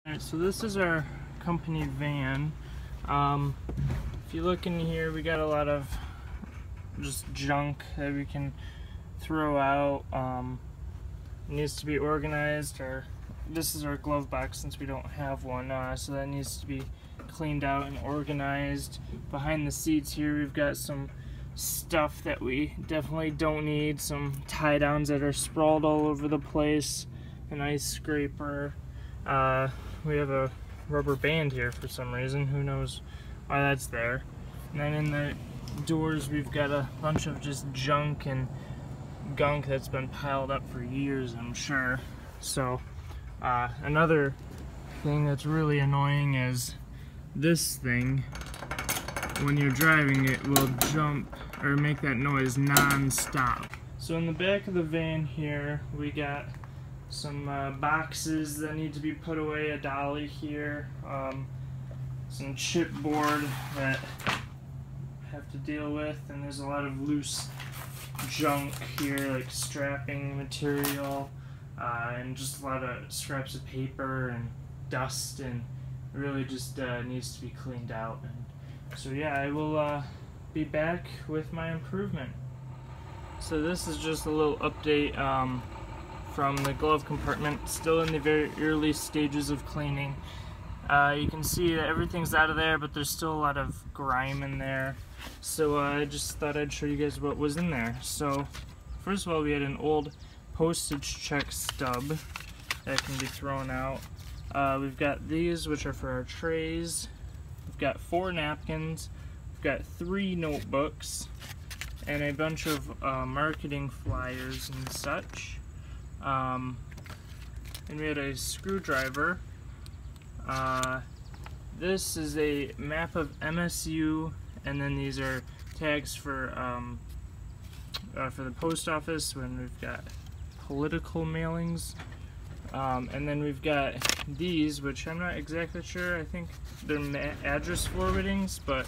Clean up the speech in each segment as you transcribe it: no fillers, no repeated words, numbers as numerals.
Alright, so this is our company van. If you look in here, we got a lot of just junk that we can throw out. It needs to be organized. This is our glove box since we don't have one, so that needs to be cleaned out and organized. Behind the seats here, we've got some stuff that we definitely don't need. Some tie downs that are sprawled all over the place. An ice scraper. We have a rubber band here for some reason. Who knows why that's there. And then in the doors we've got a bunch of just junk and gunk that's been piled up for years, I'm sure. So another thing that's really annoying is this thing. When you're driving, it will jump or make that noise non-stop. So in the back of the van here, we got some boxes that need to be put away, a dolly here, some chipboard that have to deal with, and there's a lot of loose junk here, like strapping material, and just a lot of scraps of paper and dust, and really just needs to be cleaned out. And so yeah, I will be back with my improvement. So this is just a little update from the glove compartment, still in the very early stages of cleaning. You can see that everything's out of there, but there's still a lot of grime in there. So I just thought I'd show you guys what was in there. So first of all, we had an old postage check stub that can be thrown out. We've got these, which are for our trays. We've got 4 napkins. We've got 3 notebooks and a bunch of marketing flyers and such. And we had a screwdriver. This is a map of MSU, and then these are tags for the post office when we've got political mailings. And then we've got these, which I'm not exactly sure. I think they're address forwardings, but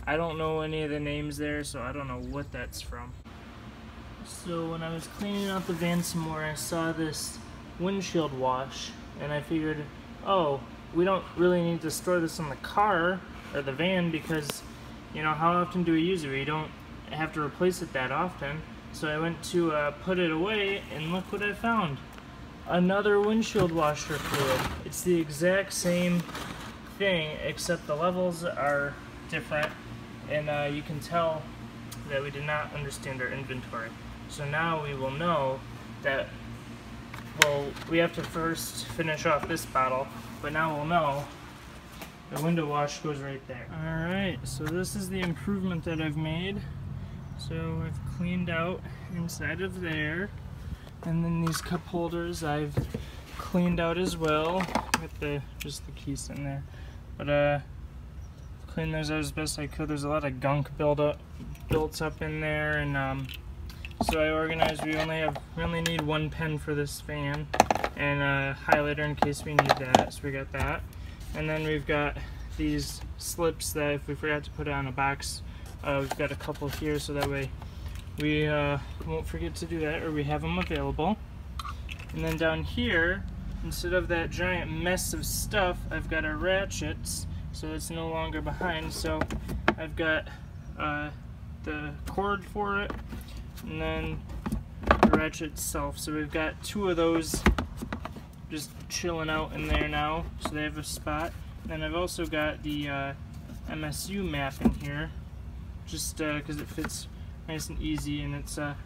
I don't know any of the names there, so I don't know what that's from. So when I was cleaning out the van some more, I saw this windshield wash, and I figured, oh, we don't really need to store this in the car or the van because, you know, how often do we use it? We don't have to replace it that often. So I went to put it away, and look what I found. Another windshield washer fluid. It's the exact same thing, except the levels are different, and you can tell that we did not understand our inventory. So now we will know that, well, we have to first finish off this bottle, but now we'll know the window wash goes right there. Alright, so this is the improvement that I've made. So I've cleaned out inside of there, and then these cup holders I've cleaned out as well with just the keys in there. But cleaned those out as best I could. There's a lot of gunk built up in there, and so I organized. We only need 1 pen for this van, and a highlighter in case we need that. So we got that, and then we've got these slips that if we forgot to put it on a box, we've got a couple here, so that way we won't forget to do that, or we have them available. And then down here, instead of that giant mess of stuff, I've got our ratchets, so it's no longer behind. So I've got the cord for it, and then the ratchet itself. So we've got 2 of those just chilling out in there now, so they have a spot. And then I've also got the MSU map in here, just because it fits nice and easy, and it's a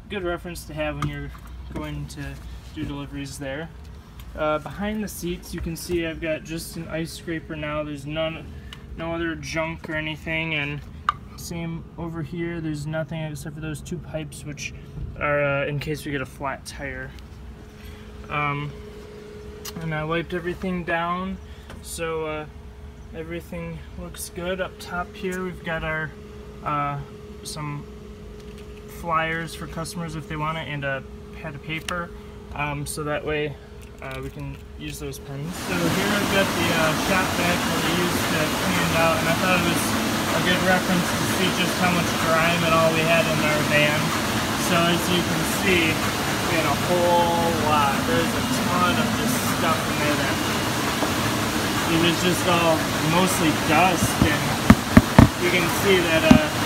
good reference to have when you're going to do deliveries there. Behind the seats, you can see I've got just an ice scraper now. There's no other junk or anything, and same over here. There's nothing except for those 2 pipes, which are in case we get a flat tire. And I wiped everything down, so everything looks good. Up top here, we've got our some flyers for customers if they want it, and a pad of paper, so that way we can use those pens. So here I've got the shop vac that we used to clean it out, and I thought it was a good reference to see just how much grime and all we had in our van. So as you can see, we had a whole lot. There's a ton of this stuff in there that it was just all mostly dust, and you can see that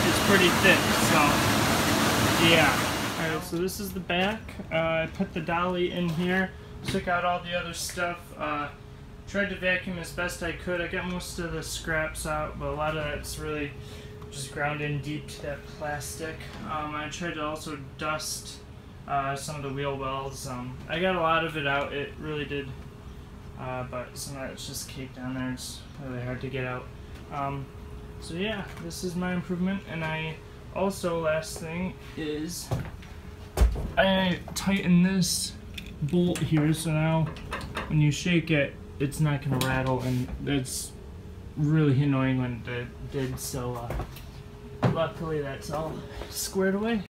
it's pretty thick, so yeah. Alright, so this is the back. I put the dolly in here, took out all the other stuff, tried to vacuum as best I could. I got most of the scraps out, but a lot of that's really just ground in deep to that plastic. I tried to also dust some of the wheel wells. I got a lot of it out, it really did, but some of it's just caked down there. It's really hard to get out. So yeah, this is my improvement. And I also, last thing is, I tighten this bolt here, so now when you shake it, it's not going to rattle, and it's really annoying when it did, so luckily that's all squared away.